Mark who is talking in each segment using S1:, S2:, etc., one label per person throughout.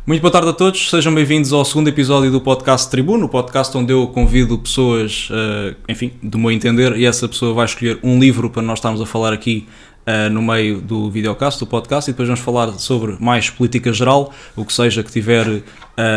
S1: Muito boa tarde a todos, sejam bem-vindos ao segundo episódio do podcast Tribuno, o podcast onde eu convido pessoas, enfim, do meu entender, e essa pessoa vai escolher um livro para nós estarmos a falar aqui no meio do videocast, do podcast, e depois vamos falar sobre mais política geral, o que seja que tiver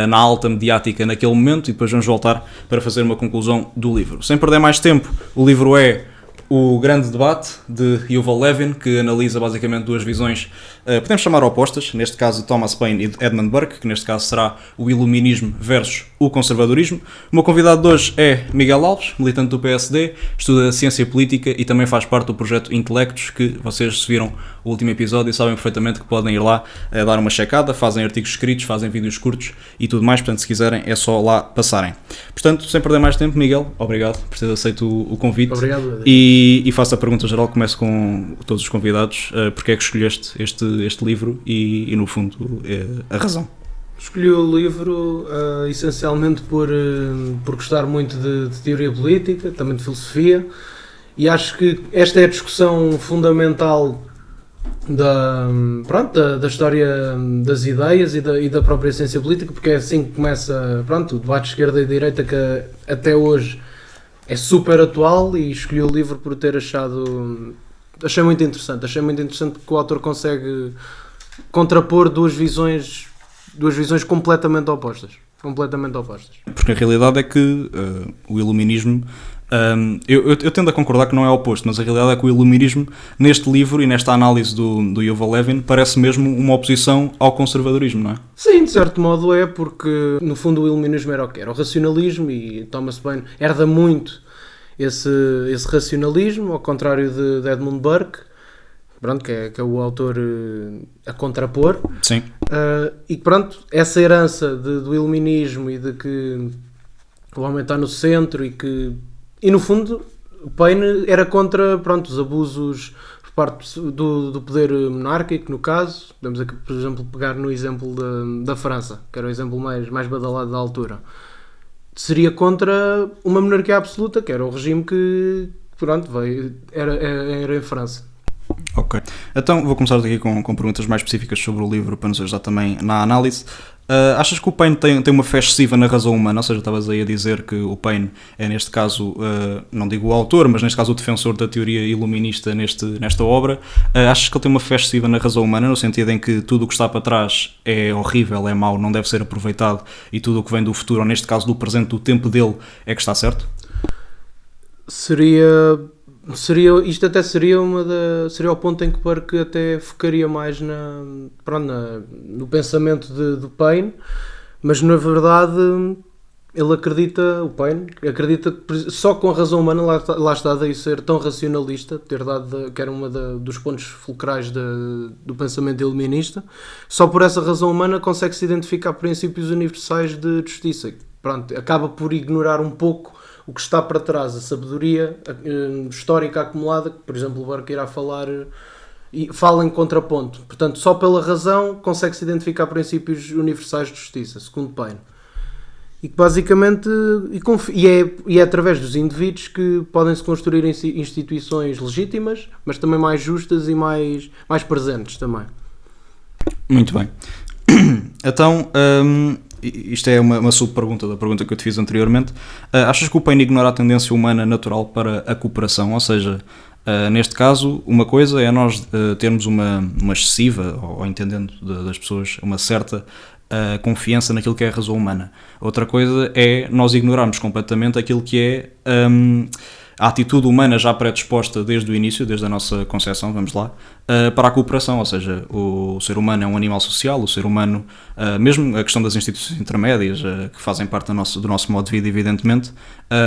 S1: na alta mediática naquele momento, e depois vamos voltar para fazer uma conclusão do livro. Sem perder mais tempo, o livro é O Grande Debate, de Yuval Levin, que analisa basicamente duas visões, podemos chamar opostas, neste caso Thomas Paine e Edmund Burke, que neste caso será o iluminismo versus o conservadorismo. O meu convidado de hoje é Miguel Alves, militante do PSD, estuda ciência política e também faz parte do projeto Intelectos, que vocês se viram o último episódio e sabem perfeitamente que podem ir lá dar uma checada, fazem artigos escritos, fazem vídeos curtos e tudo mais, portanto se quiserem é só lá passarem. Portanto, sem perder mais tempo, Miguel, obrigado por teres aceito o convite.
S2: Obrigado.
S1: E faço a pergunta geral, começo com todos os convidados, porque é que escolheste este livro e no fundo, a razão?
S2: Escolhi o livro essencialmente por gostar muito de teoria política, também de filosofia, e acho que esta é a discussão fundamental da história das ideias e da própria ciência política, porque é assim que começa o debate de esquerda e direita, que até hoje é super atual, e escolhi o livro por ter achei muito interessante porque o autor consegue contrapor duas visões completamente opostas.
S1: Porque a realidade é que o iluminismo, eu tendo a concordar que não é oposto, mas a realidade é que o iluminismo, neste livro e nesta análise do Yuval Levin, parece mesmo uma oposição ao conservadorismo, não é?
S2: Sim, de certo modo é, porque no fundo o iluminismo era o quê? Era o racionalismo, e Thomas Paine herda muito esse racionalismo, ao contrário de Edmund Burke, que é o autor a contrapor.
S1: Sim.
S2: E essa herança do iluminismo e de que o homem está no centro e no fundo o Paine era contra os abusos por parte do poder monárquico, no caso. Podemos aqui, por exemplo, pegar no exemplo da França, que era o exemplo mais badalado da altura. Seria contra uma monarquia absoluta, que era o regime que era em França.
S1: Ok, então vou começar aqui com perguntas mais específicas sobre o livro, para nos ajudar também na análise. Achas que o Paine tem uma fé excessiva na razão humana? Ou seja, estavas aí a dizer que o Paine é, neste caso, não digo o autor, mas neste caso o defensor da teoria iluminista nesta obra. Achas que ele tem uma fé excessiva na razão humana, no sentido em que tudo o que está para trás é horrível, é mau, não deve ser aproveitado, e tudo o que vem do futuro, ou neste caso do presente, do tempo dele, é que está certo?
S2: Isto até seria o ponto em que Burke até focaria mais no pensamento do Paine, mas na verdade ele acredita que só com a razão humana, lá está daí ser tão racionalista, ter dado que era dos pontos fulcrais do pensamento iluminista. Só por essa razão humana consegue-se identificar princípios universais de justiça. Acaba por ignorar um pouco o que está para trás, a sabedoria histórica acumulada, que, por exemplo, o Burke irá falar e fala em contraponto. Portanto, só pela razão consegue-se identificar princípios universais de justiça, segundo Paine. E que basicamente é através dos indivíduos que podem-se construir instituições legítimas, mas também mais justas e mais presentes também.
S1: Muito bem. Então, isto é uma sub-pergunta da pergunta que eu te fiz anteriormente. Achas que o Paine ignora a tendência humana natural para a cooperação? Ou seja, neste caso, uma coisa é nós termos uma excessiva, ou entendendo das pessoas, uma certa confiança naquilo que é a razão humana. Outra coisa é nós ignorarmos completamente aquilo que é a atitude humana já predisposta desde o início, desde a nossa concepção, vamos lá, para a cooperação. Ou seja, o ser humano é um animal social, o ser humano, mesmo a questão das instituições intermédias, que fazem parte do nosso modo de vida, evidentemente.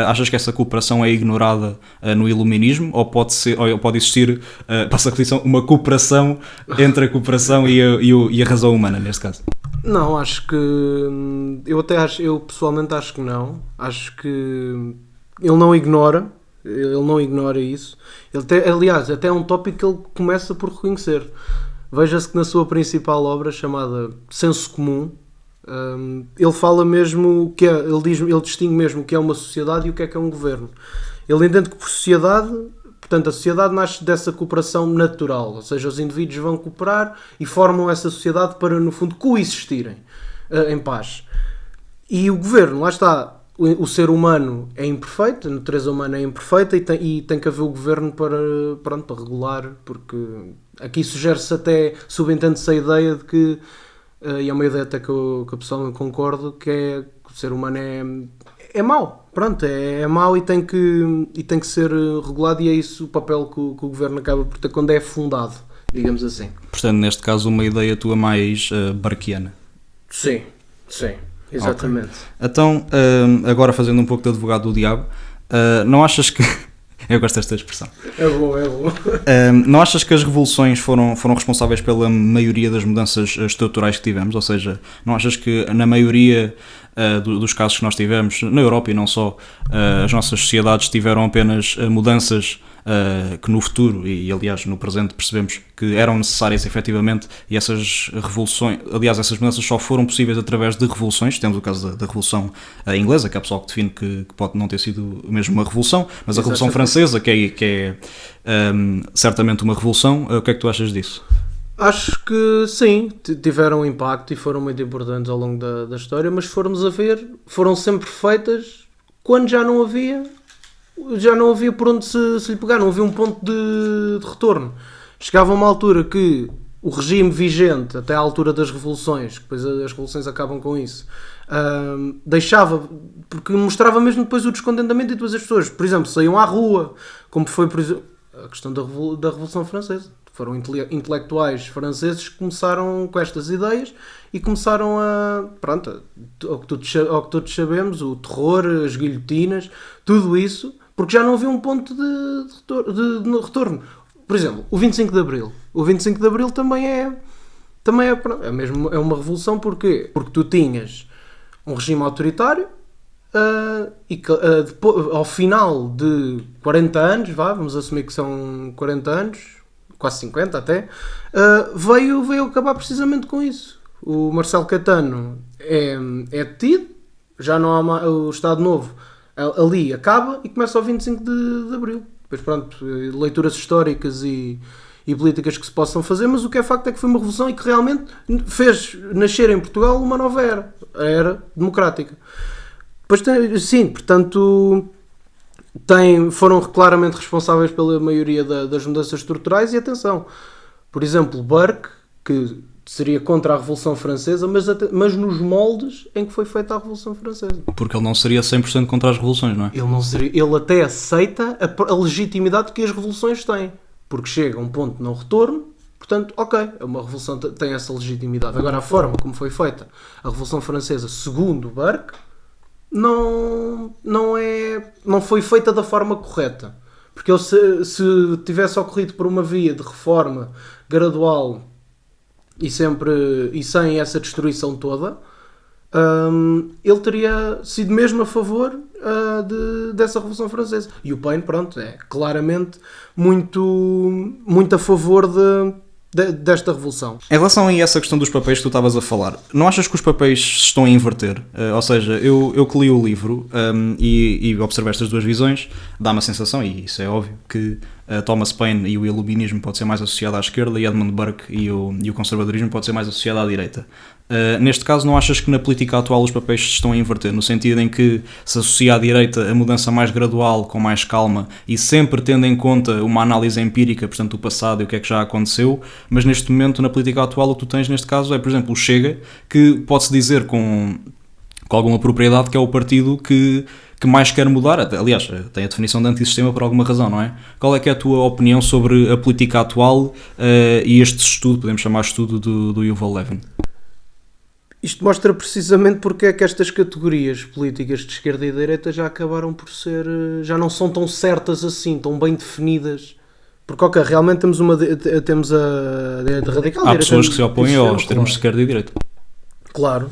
S1: Achas que essa cooperação é ignorada no iluminismo, ou pode existir, passa a questão, uma cooperação entre a cooperação e a razão humana, neste caso?
S2: Não, acho que... Eu pessoalmente acho que não. Acho que ele não ignora isso. Aliás, até é um tópico que ele começa por reconhecer. Veja-se que na sua principal obra, chamada Senso Comum, ele fala mesmo o que é, ele distingue mesmo o que é uma sociedade e o que é um governo. Ele entende que por sociedade, portanto, a sociedade nasce dessa cooperação natural, ou seja, os indivíduos vão cooperar e formam essa sociedade para, no fundo, coexistirem. em paz. E o governo, lá está, o ser humano é imperfeito, a natureza humana é imperfeita e tem que haver o governo para regular, porque aqui sugere-se até, subentende-se a ideia de que, e é uma ideia até que eu pessoalmente concordo, que é que o ser humano é mau, pronto, é mau e tem que ser regulado, e é isso o papel que o governo acaba por ter quando é fundado, digamos assim.
S1: Portanto, neste caso, uma ideia tua mais barquiana.
S2: Sim, exatamente.
S1: Okay. Então, agora fazendo um pouco de advogado do diabo, não achas que... Eu gosto desta expressão.
S2: É bom.
S1: Não achas que as revoluções foram responsáveis pela maioria das mudanças estruturais que tivemos? Ou seja, não achas que na maioria dos casos que nós tivemos, na Europa e não só, as nossas sociedades tiveram apenas mudanças que no futuro e aliás no presente percebemos que eram necessárias efetivamente, e essas revoluções, aliás essas mudanças só foram possíveis através de revoluções? Temos o caso da Revolução Inglesa, que há pessoal que define que pode não ter sido mesmo uma revolução, mas a Revolução Francesa, que é certamente uma revolução. O que é que tu achas disso?
S2: Acho que sim, tiveram impacto e foram muito importantes ao longo da história, mas se formos a ver, foram sempre feitas quando já não havia por onde se lhe pegar, não havia um ponto de retorno. Chegava uma altura que o regime vigente, até à altura das revoluções, que depois as revoluções acabam com isso, deixava, porque mostrava mesmo depois o descontentamento e depois as pessoas, por exemplo, saíam à rua, como foi, por exemplo, a questão da Revolução Francesa. Foram intelectuais franceses que começaram com estas ideias e começaram ao que todos sabemos, o terror, as guilhotinas, tudo isso, porque já não havia um ponto de retorno. Por exemplo, o 25 de Abril. O 25 de Abril também é uma revolução. Porquê? Porque tu tinhas um regime autoritário e que ao final de 40 anos, vamos assumir que são 40 anos, quase 50 até, veio acabar precisamente com isso. O Marcelo Caetano é detido, já não há o Estado Novo, ali acaba e começa o 25 de Abril. Depois pronto, leituras históricas e políticas que se possam fazer, mas o que é facto é que foi uma revolução e que realmente fez nascer em Portugal uma nova era, a era democrática. Depois sim, portanto... foram claramente responsáveis pela maioria das mudanças estruturais. E atenção, por exemplo, Burke, que seria contra a Revolução Francesa, mas nos moldes em que foi feita a Revolução Francesa.
S1: Porque ele não seria 100% contra as revoluções, não é?
S2: Ele até aceita a legitimidade que as revoluções têm, porque chega a um ponto de não retorno. Portanto, ok, uma revolução tem essa legitimidade. Agora, a forma como foi feita a Revolução Francesa, segundo Burke, não foi feita da forma correta, porque ele se tivesse ocorrido por uma via de reforma gradual e sem essa destruição toda, ele teria sido mesmo a favor dessa Revolução Francesa. E o Paine, pronto, é claramente muito a favor desta revolução.
S1: Em relação a essa questão dos papéis que tu estavas a falar, não achas que os papéis se estão a inverter? Ou seja, eu que li o livro e observei estas duas visões, dá-me a sensação, e isso é óbvio, que Thomas Paine e o iluminismo pode ser mais associado à esquerda e Edmund Burke e o conservadorismo pode ser mais associado à direita. Neste caso, não achas que na política atual os papéis se estão a inverter, no sentido em que se associa à direita a mudança mais gradual, com mais calma e sempre tendo em conta uma análise empírica, portanto o passado e o que é que já aconteceu, mas neste momento na política atual o que tu tens neste caso é, por exemplo, o Chega, que pode-se dizer com alguma propriedade que é o partido que mais quer mudar, aliás, tem a definição de antissistema por alguma razão, não é? Qual é que é a tua opinião sobre a política atual e este estudo, podemos chamar estudo do Yuval Levin?
S2: Isto mostra precisamente porque é que estas categorias políticas de esquerda e direita já acabaram por ser, já não são tão certas assim, tão bem definidas. Porque, ok, realmente temos a direita radical.
S1: Há pessoas que se opõem aos termos de esquerda e direita.
S2: Claro,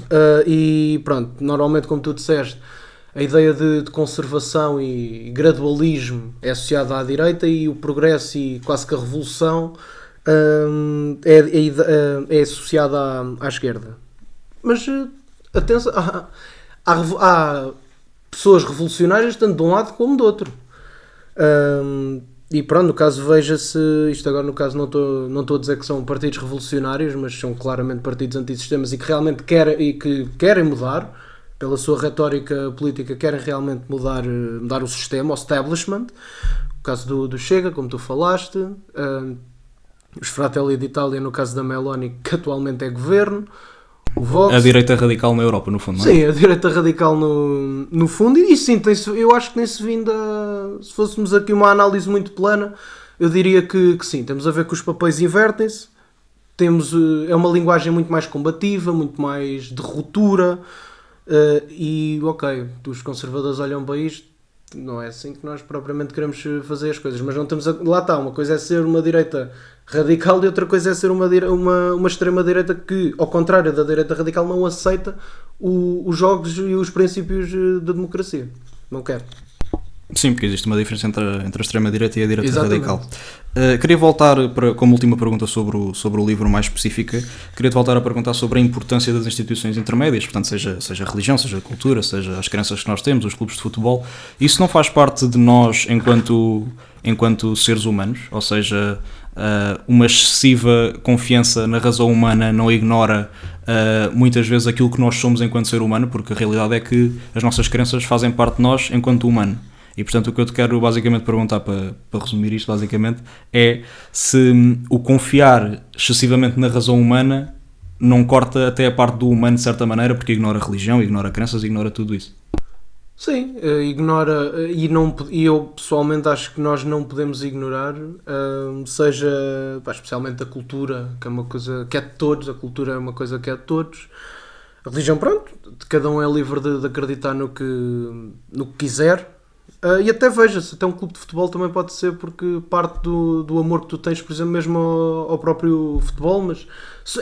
S2: e pronto, normalmente, como tu disseste, a ideia de conservação e gradualismo é associada à direita e o progresso e quase que a revolução é associada à esquerda. Mas atenção, há pessoas revolucionárias tanto de um lado como do outro. E pronto, no caso veja-se, isto agora no caso não estou a dizer que são partidos revolucionários, mas são claramente partidos antisistemas e que realmente querem mudar, pela sua retórica política, querem realmente mudar o sistema, o establishment. No caso do Chega, como tu falaste, os Fratelli d'Italia, no caso da Meloni, que atualmente é governo, o Vox.
S1: A direita radical na Europa, no fundo, não é?
S2: Sim, a direita radical no fundo, e sim, eu acho que nem-se vinda, se fôssemos aqui uma análise muito plana, eu diria que sim, temos a ver que os papéis invertem-se, é uma linguagem muito mais combativa, muito mais de ruptura, e ok, os conservadores olham para isto, não é assim que nós propriamente queremos fazer as coisas, mas não temos lá está, uma coisa é ser uma direita radical e outra coisa é ser uma extrema-direita que, ao contrário da direita radical, não aceita os jogos e os princípios da democracia. Não quer.
S1: Sim, porque existe uma diferença entre a extrema-direita e a direita
S2: Exatamente.
S1: radical. Queria voltar, como última pergunta sobre o livro mais específica, queria-te voltar a perguntar sobre a importância das instituições intermédias, portanto, seja a religião, seja a cultura, seja as crenças que nós temos, os clubes de futebol. Isso não faz parte de nós enquanto seres humanos? Ou seja, uma excessiva confiança na razão humana não ignora muitas vezes aquilo que nós somos enquanto ser humano, porque a realidade é que as nossas crenças fazem parte de nós enquanto humano. E portanto o que eu te quero basicamente perguntar, para resumir isto basicamente, é se o confiar excessivamente na razão humana não corta até a parte do humano de certa maneira, porque ignora a religião, ignora crenças, ignora tudo isso.
S2: Sim, ignora, e eu pessoalmente acho que nós não podemos ignorar, seja especialmente a cultura, que é uma coisa que é de todos, a cultura é uma coisa que é de todos, a religião, pronto, cada um é livre de acreditar no que quiser. E até veja-se, até um clube de futebol também pode ser porque parte do amor que tu tens, por exemplo, mesmo ao próprio futebol, mas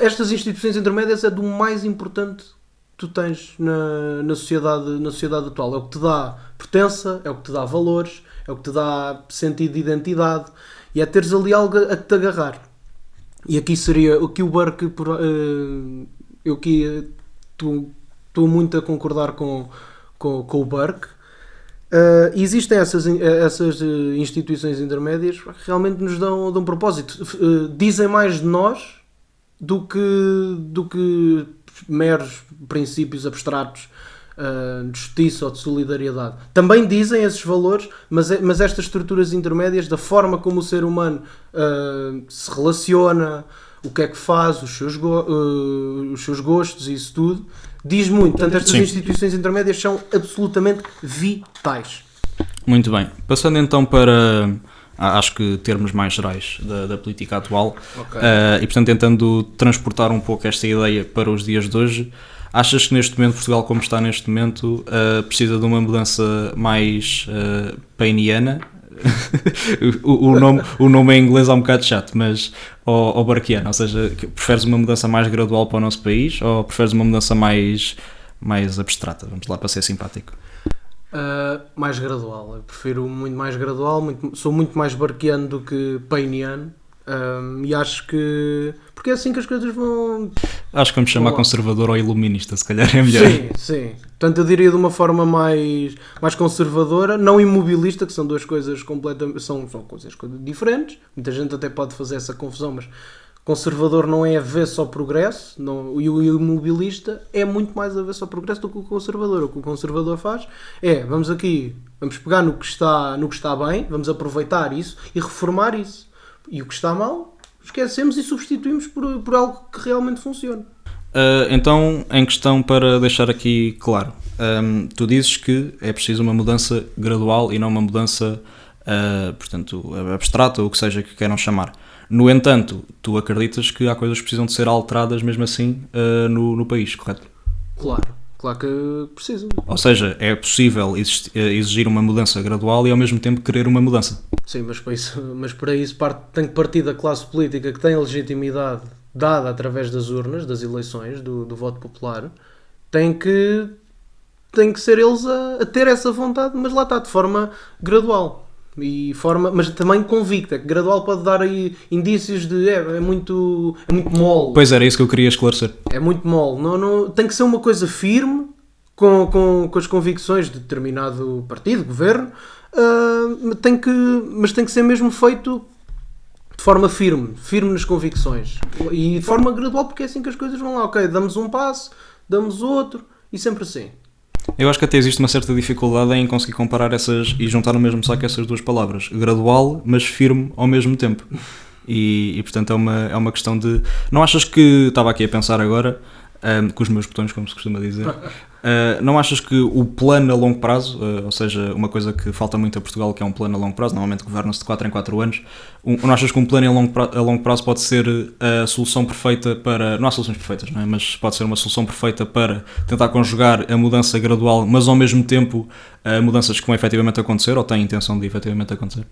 S2: estas instituições intermédias é do mais importante que tu tens na sociedade atual. É o que te dá pertença, é o que te dá valores, é o que te dá sentido de identidade e é teres ali algo a te agarrar. E aqui seria o que o Burke, eu aqui estou muito a concordar com o Burke. Existem essas instituições intermédias que realmente nos dão propósito, dizem mais de nós do que meros princípios abstratos de justiça ou de solidariedade. Também dizem esses valores, mas estas estruturas intermédias, da forma como o ser humano se relaciona, o que é que faz, os seus gostos e isso tudo, diz muito. Portanto, estas instituições intermédias são absolutamente vitais.
S1: Muito bem. Passando então para, acho que termos mais gerais da política atual,
S2: Okay.
S1: E portanto tentando transportar um pouco esta ideia para os dias de hoje, achas que neste momento Portugal, como está neste momento, precisa de uma mudança mais painiana? o nome em inglês é um bocado chato, mas ou barquiano, ou seja, preferes uma mudança mais gradual para o nosso país ou preferes uma mudança mais abstrata, vamos lá, para ser simpático?
S2: Mais gradual, eu prefiro muito mais gradual, sou muito mais barquiano do que painiano, e acho que porque é assim que as coisas vão.
S1: Acho que vamos chamar conservador ou iluminista, se calhar é melhor.
S2: Sim. Portanto, eu diria de uma forma mais conservadora, não imobilista, que são duas coisas completamente. São coisas diferentes. Muita gente até pode fazer essa confusão, mas conservador não é avesso ao progresso, e o imobilista é muito mais avesso ao progresso do que o conservador. O que o conservador faz é, vamos pegar no que está bem, vamos aproveitar isso e reformar isso. E o que está mal, esquecemos e substituímos por algo que realmente funcione.
S1: Então, em questão, para deixar aqui claro, tu dizes que é preciso uma mudança gradual e não uma mudança, portanto, abstrata ou o que seja que queiram chamar. No entanto, tu acreditas que há coisas que precisam de ser alteradas mesmo assim no país, correto?
S2: Claro que precisam.
S1: Ou seja, é possível exigir uma mudança gradual e ao mesmo tempo querer uma mudança.
S2: Sim, mas para isso tem que partir da classe política que tem a legitimidade dada através das urnas, das eleições, do voto popular. Tem que ser eles a ter essa vontade, mas lá está, de forma gradual. Mas também convicta, que gradual pode dar aí indícios de é muito mole.
S1: Pois era isso que eu queria esclarecer.
S2: É muito mole. Não, tem que ser uma coisa firme, com as convicções de determinado partido, governo, mas tem que ser mesmo feito de forma firme nas convicções e de forma gradual, porque é assim que as coisas vão lá. Ok, damos um passo, damos outro e sempre assim.
S1: Eu acho que até existe uma certa dificuldade em conseguir comparar essas e juntar no mesmo saco essas duas palavras. Gradual, mas firme ao mesmo tempo. E portanto é uma questão de... Não achas que... Estava aqui a pensar agora, com os meus botões, como se costuma dizer. Não achas que o plano a longo prazo, ou seja, uma coisa que falta muito a Portugal, que é um plano a longo prazo, normalmente governa-se de 4 em 4 anos, não achas que um plano a longo prazo pode ser a solução perfeita para... Não há soluções perfeitas, não é? Mas pode ser uma solução perfeita para tentar conjugar a mudança gradual, mas ao mesmo tempo mudanças que vão efetivamente acontecer, ou têm intenção de efetivamente acontecer?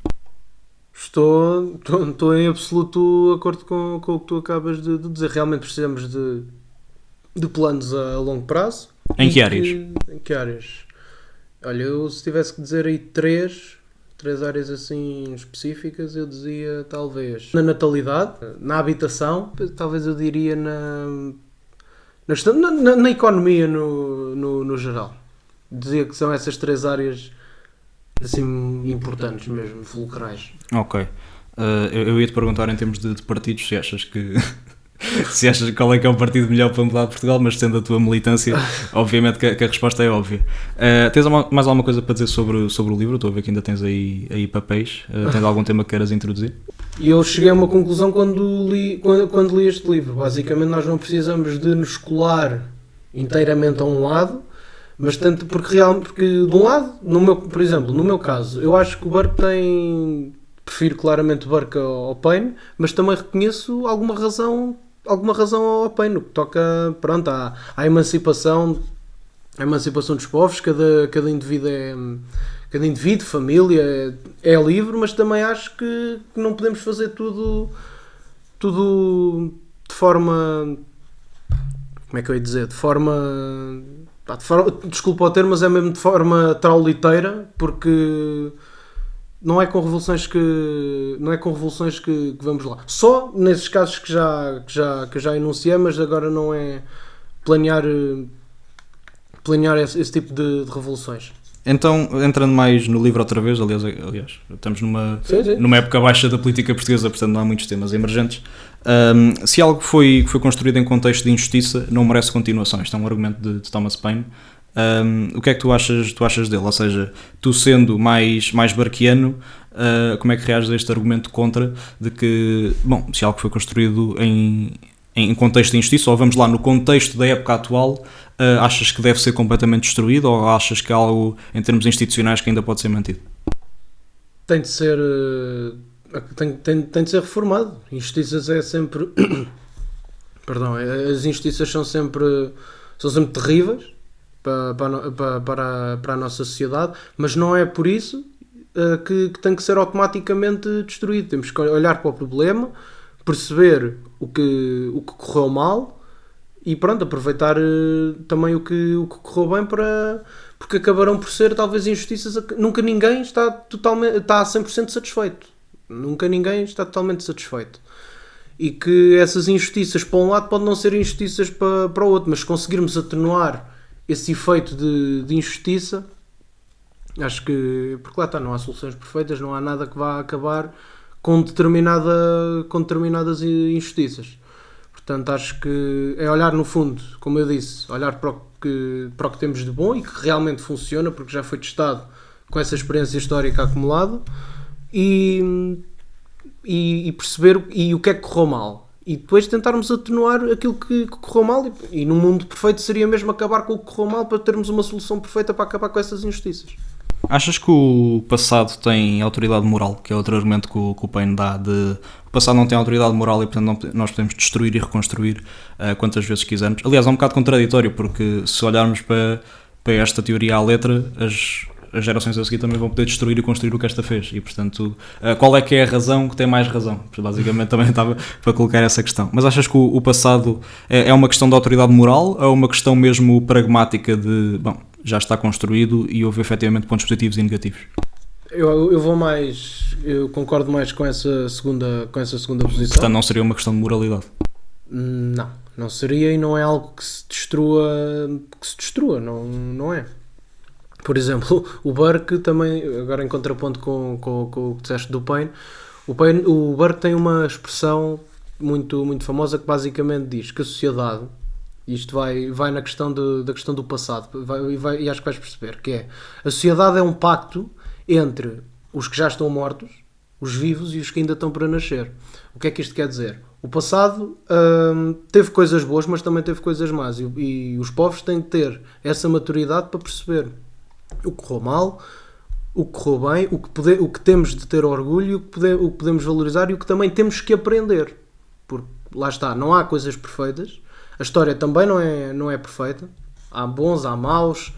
S2: Estou em absoluto acordo com o que tu acabas de dizer. Realmente precisamos de planos a longo prazo.
S1: Em que áreas?
S2: Em que áreas? Olha, eu se tivesse que dizer aí três áreas assim específicas, eu dizia talvez na natalidade, na habitação, talvez eu diria na economia no geral. Dizia que são essas 3 áreas assim importantes mesmo, fulcrais.
S1: Ok. Eu ia te perguntar em termos de partidos, se achas que... se achas qual é que é o partido melhor para mudar de Portugal, mas tendo a tua militância, obviamente que a resposta é óbvia. Tens mais alguma coisa para dizer sobre o livro? Estou a ver que ainda tens aí papéis. Tens algum tema que queiras introduzir?
S2: Eu cheguei a uma conclusão quando li este livro. Basicamente nós não precisamos de nos colar inteiramente a um lado, mas tanto porque de um lado, por exemplo, no meu caso, eu acho que o Burke prefiro claramente o Burke ao Paine, mas também reconheço alguma razão ao Paine, no que toca, pronto, à emancipação dos povos. Cada indivíduo, família é livre, mas também acho que não podemos fazer tudo de forma, como é que eu ia dizer, desculpa o termo, mas é mesmo de forma trauliteira, porque não é com revoluções que vamos lá. Só nesses casos que eu já enunciei, mas agora não é planear esse tipo de revoluções.
S1: Então, entrando mais no livro outra vez, aliás estamos numa época baixa da política portuguesa, portanto não há muitos temas emergentes. Se algo foi construído em contexto de injustiça, não merece continuação. Isto é um argumento de Thomas Paine. O que é que tu achas dele? Ou seja, tu sendo mais burkeano, como é que reages a este argumento contra de que, bom, se algo foi construído em contexto de injustiça, ou vamos lá, no contexto da época atual, achas que deve ser completamente destruído, ou achas que há algo em termos institucionais que ainda pode ser mantido?
S2: Tem de ser reformado. Injustiças é sempre perdão, as injustiças são sempre terríveis para a nossa sociedade, mas não é por isso que tem que ser automaticamente destruído. Temos que olhar para o problema, perceber o que correu mal e pronto, aproveitar também o que correu bem, porque acabarão por ser talvez injustiças. Nunca ninguém está a 100% satisfeito. Nunca ninguém está totalmente satisfeito. E que essas injustiças para um lado podem não ser injustiças para o outro, mas se conseguirmos atenuar esse efeito de injustiça, acho que, porque lá está, não há soluções perfeitas, não há nada que vá acabar com determinadas injustiças. Portanto, acho que é olhar no fundo, como eu disse, olhar para o que temos de bom e que realmente funciona, porque já foi testado com essa experiência histórica acumulada, e perceber o que é que correu mal. E depois tentarmos atenuar aquilo que correu mal, e no mundo perfeito seria mesmo acabar com o que correu mal para termos uma solução perfeita para acabar com essas injustiças.
S1: Achas que o passado tem autoridade moral, que é outro argumento que o Paine dá, o passado não tem autoridade moral e portanto nós podemos destruir e reconstruir quantas vezes quisermos. Aliás, é um bocado contraditório, porque se olharmos para esta teoria à letra, as gerações a seguir também vão poder destruir e construir o que esta fez, e portanto qual é que é a razão que tem mais razão? Basicamente também estava para colocar essa questão. Mas achas que o passado é uma questão de autoridade moral ou é uma questão mesmo pragmática de, bom, já está construído e houve efetivamente pontos positivos e negativos?
S2: Eu concordo mais com essa segunda posição.
S1: Portanto não seria uma questão de moralidade?
S2: Não seria, e não é algo que se destrua, não é. Por exemplo, o Burke também, agora em contraponto com o que disseste do Paine, o Burke tem uma expressão muito famosa que basicamente diz que a sociedade, isto vai na questão da questão do passado, e acho que vais perceber, que é, a sociedade é um pacto entre os que já estão mortos, os vivos e os que ainda estão para nascer. O que é que isto quer dizer? O passado teve coisas boas, mas também teve coisas más, e os povos têm de ter essa maturidade para perceber o que correu mal, o que correu bem, o que temos de ter orgulho, o que podemos valorizar e o que também temos que aprender. Porque, lá está, não há coisas perfeitas, a história também não é perfeita, há bons, há maus,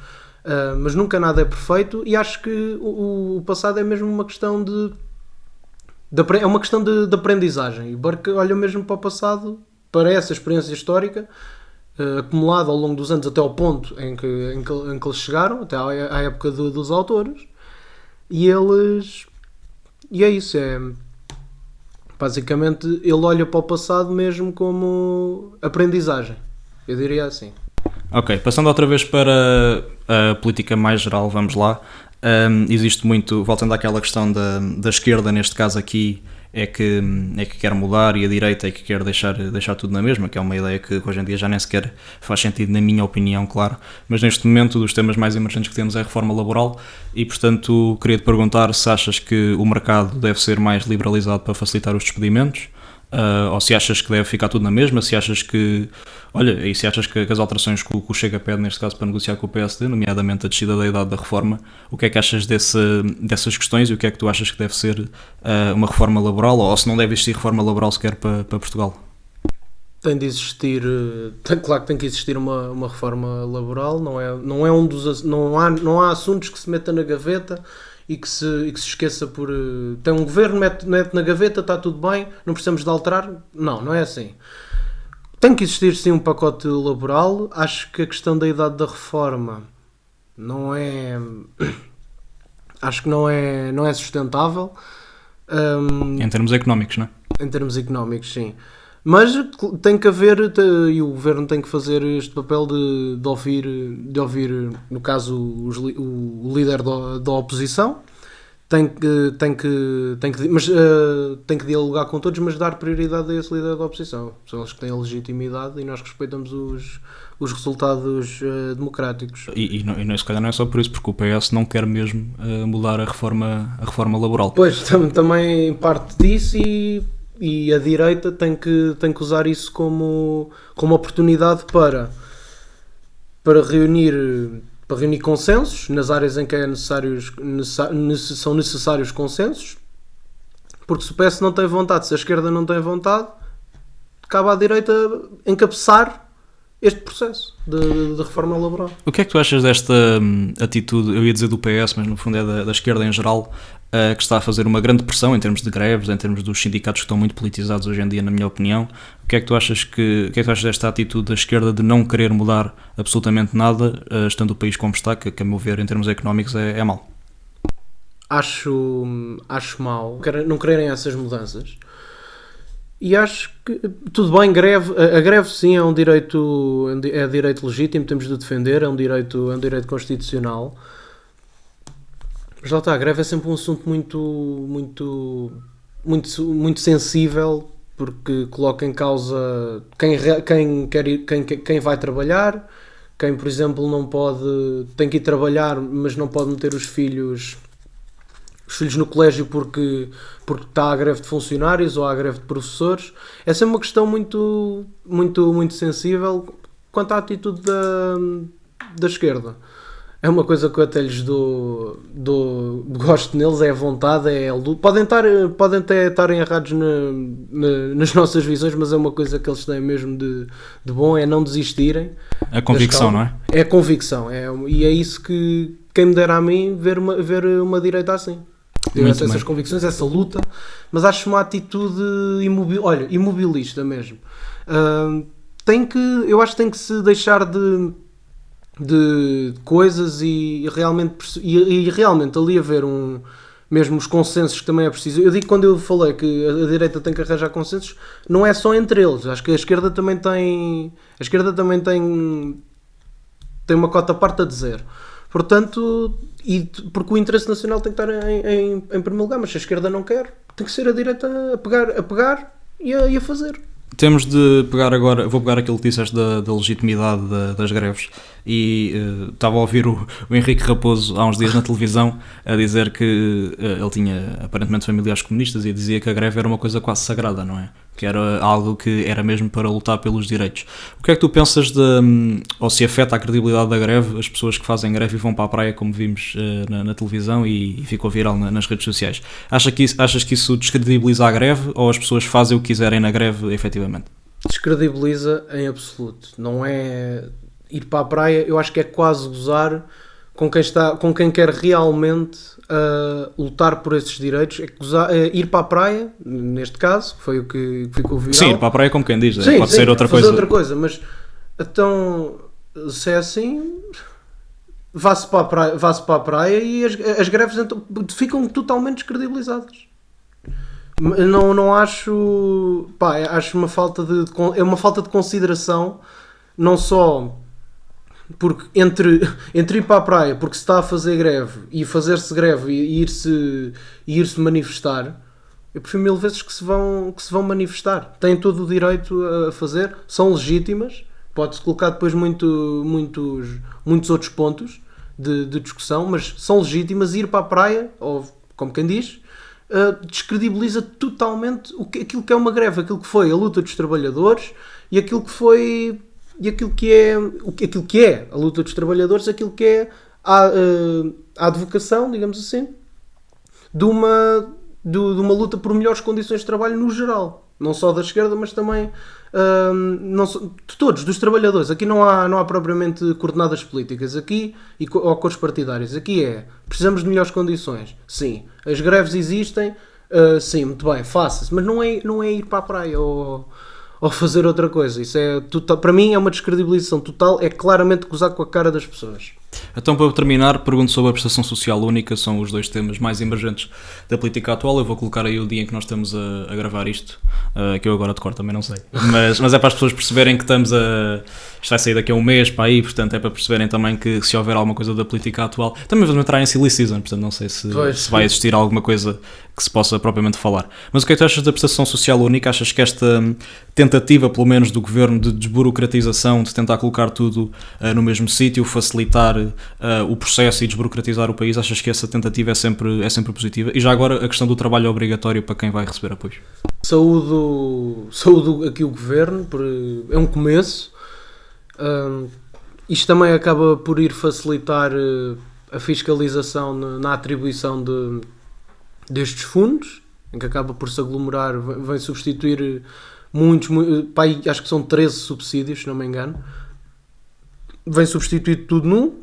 S2: mas nunca nada é perfeito, e acho que o passado é mesmo uma questão é uma questão de aprendizagem. E o Burke olha mesmo para o passado, para essa experiência histórica, acumulada ao longo dos anos até ao ponto em que eles chegaram, até à época dos autores, e é isso, basicamente ele olha para o passado mesmo como aprendizagem, eu diria assim.
S1: Ok, passando outra vez para a política mais geral, vamos lá. Existe muito, voltando àquela questão da esquerda, neste caso aqui, é que quer mudar, e a direita é que quer deixar tudo na mesma, que é uma ideia que hoje em dia já nem sequer faz sentido, na minha opinião, claro. Mas neste momento, dos temas mais emergentes que temos é a reforma laboral, e portanto queria-te perguntar se achas que o mercado deve ser mais liberalizado para facilitar os despedimentos, ou se achas que deve ficar tudo na mesma, se achas que as alterações que o Chega pede, neste caso para negociar com o PSD, nomeadamente a descida da idade da reforma, o que é que achas dessas questões, e o que é que tu achas que deve ser uma reforma laboral, ou se não deve existir reforma laboral sequer para Portugal?
S2: Tem de existir, claro que tem que existir uma reforma laboral, não há assuntos que se meta na gaveta e que se esqueça por... Tem um governo, mete na gaveta, está tudo bem, não precisamos de alterar. Não é assim. Tem que existir sim um pacote laboral. Acho que a questão da idade da reforma não é... Acho que não é sustentável.
S1: Em termos económicos, não é?
S2: Em termos económicos, sim. Mas tem que haver, e o governo tem que fazer este papel de ouvir, no caso, o líder da oposição, tem que dialogar com todos, mas dar prioridade a esse líder da oposição. São eles que têm a legitimidade e nós respeitamos os resultados democráticos.
S1: E se calhar não é só por isso, porque o PS não quer mesmo mudar a reforma laboral.
S2: Pois, também parte disso, e a direita tem que usar isso como oportunidade para reunir consensos nas áreas em que são necessários consensos, porque se o PS não tem vontade, se a esquerda não tem vontade, cabe à direita encabeçar este processo de reforma laboral.
S1: O que é que tu achas desta atitude, eu ia dizer do PS, mas no fundo é da esquerda em geral, que está a fazer uma grande pressão em termos de greves, em termos dos sindicatos que estão muito politizados hoje em dia, na minha opinião? O que é que tu achas desta atitude da esquerda de não querer mudar absolutamente nada, estando o país como está, que a meu ver, em termos económicos, é mau?
S2: Acho mau não quererem essas mudanças. E acho que, tudo bem, a greve sim é direito legítimo, temos de defender, é um direito constitucional. Mas lá está, a greve é sempre um assunto muito sensível, porque coloca em causa quem vai trabalhar, quem, por exemplo, tem que ir trabalhar, mas não pode meter os filhos no colégio porque está à greve de funcionários ou à greve de professores. Essa é uma questão muito sensível quanto à atitude da esquerda. É uma coisa que eu até lhes gosto neles, é a vontade, é a luta. Podem até estar errados nas nossas visões, mas é uma coisa que eles têm mesmo de bom, é não desistirem.
S1: A convicção, não é?
S2: É a convicção, e é isso que quem me dera a mim ver uma direita assim. Essas convicções, essa luta, mas acho uma atitude imobilista mesmo. Eu acho que tem que se deixar de coisas e realmente ali haver mesmo os consensos que também é preciso. Eu digo, quando eu falei que a direita tem que arranjar consensos, não é só entre eles. Acho que a esquerda também tem uma cota à parte a dizer. Portanto, porque o interesse nacional tem que estar em primeiro lugar, mas se a esquerda não quer, tem que ser a direita a pegar e a fazer.
S1: Temos de pegar agora, vou pegar aquilo que disseste da legitimidade das greves e estava a ouvir o Henrique Raposo há uns dias na televisão a dizer que ele tinha aparentemente familiares comunistas e dizia que a greve era uma coisa quase sagrada, não é? Que era algo que era mesmo para lutar pelos direitos. O que é que tu pensas ou se afeta a credibilidade da greve, as pessoas que fazem greve e vão para a praia, como vimos na televisão e ficou viral nas redes sociais? Achas que isso descredibiliza a greve ou as pessoas fazem o que quiserem na greve, efetivamente?
S2: Descredibiliza em absoluto. Não é ir para a praia, eu acho que é quase gozar com quem quer realmente lutar por esses direitos. Ir para a praia, neste caso, foi o que ficou viral.
S1: Sim, ir para a praia como quem diz,
S2: sim,
S1: pode ser outra coisa.
S2: Outra coisa, mas então, se é assim, vá-se para a praia e as greves então, ficam totalmente descredibilizadas. Não acho, acho uma falta de consideração, não só porque entre ir para a praia porque se está a fazer greve e fazer-se greve e ir-se manifestar, eu prefiro 1000 vezes que se vão manifestar. Têm todo o direito a fazer, são legítimas, pode-se colocar depois muitos outros pontos de discussão, mas são legítimas. Ir para a praia, ou como quem diz, descredibiliza totalmente aquilo que é uma greve, aquilo que foi a luta dos trabalhadores e aquilo que é a luta dos trabalhadores, aquilo que é a advocação, digamos assim, de uma luta por melhores condições de trabalho no geral, não só da esquerda, mas também de todos, dos trabalhadores. Aqui não há propriamente coordenadas políticas aqui ou cores partidárias. Aqui precisamos de melhores condições. Sim, as greves existem, sim, muito bem, faça-se, mas não é ir para a praia ou fazer outra coisa. Isso para mim é uma descredibilização total, é claramente gozar com a cara das pessoas.
S1: Então, para terminar, pergunto sobre a prestação social única. São os 2 temas mais emergentes da política atual. Eu vou colocar aí o dia em que nós estamos a gravar isto, que eu agora de cor também não sei, mas é para as pessoas perceberem que isto vai sair daqui a um mês para aí, portanto é para perceberem também que se houver alguma coisa da política atual, também vamos entrar em silly season, portanto não sei se vai existir alguma coisa que se possa propriamente falar. Mas o que é que tu achas da prestação social única? Achas que esta tentativa, pelo menos do governo, de desburocratização, de tentar colocar tudo no mesmo sítio, facilitar o processo e desburocratizar o país, achas que essa tentativa é sempre positiva? E já agora a questão do trabalho obrigatório para quem vai receber apoios.
S2: Saúdo aqui o governo, é um começo. Isto também acaba por ir facilitar a fiscalização na atribuição destes fundos, em que acaba por se aglomerar, vem substituir acho que são 13 subsídios, se não me engano, vem substituir tudo num.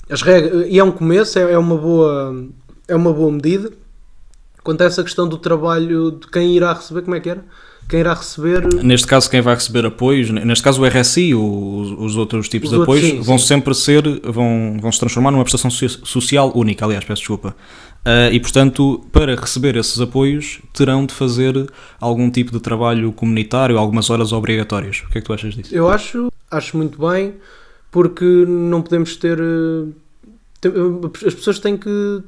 S2: As regras, e é um começo, é uma boa medida. Quanto a essa questão do trabalho, de quem irá receber, como é que era? Quem irá receber...
S1: Neste caso, quem vai receber apoios, neste caso o RSI, os outros tipos de apoios,
S2: sim,
S1: vão sempre vão se transformar numa prestação social única, aliás, peço desculpa. E, portanto, para receber esses apoios, terão de fazer algum tipo de trabalho comunitário, algumas horas obrigatórias. O que é que tu achas disso?
S2: Eu acho muito bem, porque não podemos ter... As pessoas têm que...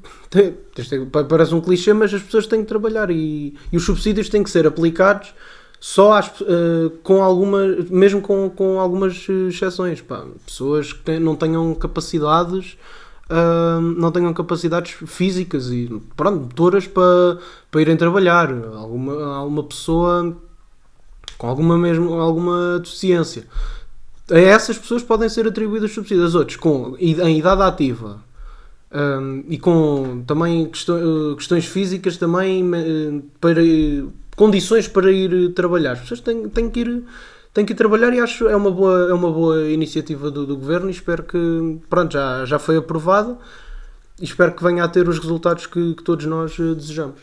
S2: Parece um clichê, mas as pessoas têm que trabalhar e os subsídios têm que ser aplicados só com algumas exceções. Pessoas que não tenham capacidades físicas e motoras para irem trabalhar. Alguma pessoa com alguma deficiência. A essas pessoas podem ser atribuídos subsídios. Outros em idade ativa e com também questões físicas também para condições para ir trabalhar. As pessoas têm que ir trabalhar e acho é uma boa iniciativa do governo e espero que já foi aprovada e espero que venha a ter os resultados que todos nós desejamos.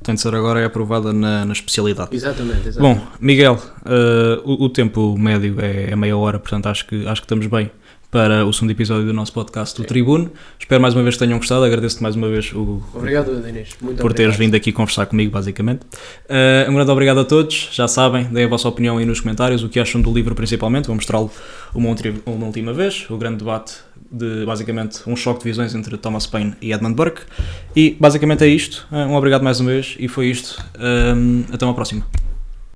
S1: Tem de ser agora aprovada na especialidade.
S2: Exatamente.
S1: Bom, Miguel, o tempo médio é meia hora, portanto acho que estamos bem para o segundo episódio do nosso podcast do Tribuno. Espero mais uma vez que tenham gostado. Agradeço-te mais uma vez, Hugo,
S2: obrigado, Inês. Muito
S1: por teres vindo aqui conversar comigo, basicamente. Um grande obrigado a todos. Já sabem, deem a vossa opinião aí nos comentários, o que acham do livro principalmente. Vou mostrá-lo uma última vez. O grande debate de, basicamente, um choque de visões entre Thomas Paine e Edmund Burke. E, basicamente, é isto. Um obrigado mais uma vez e foi isto. Até uma próxima.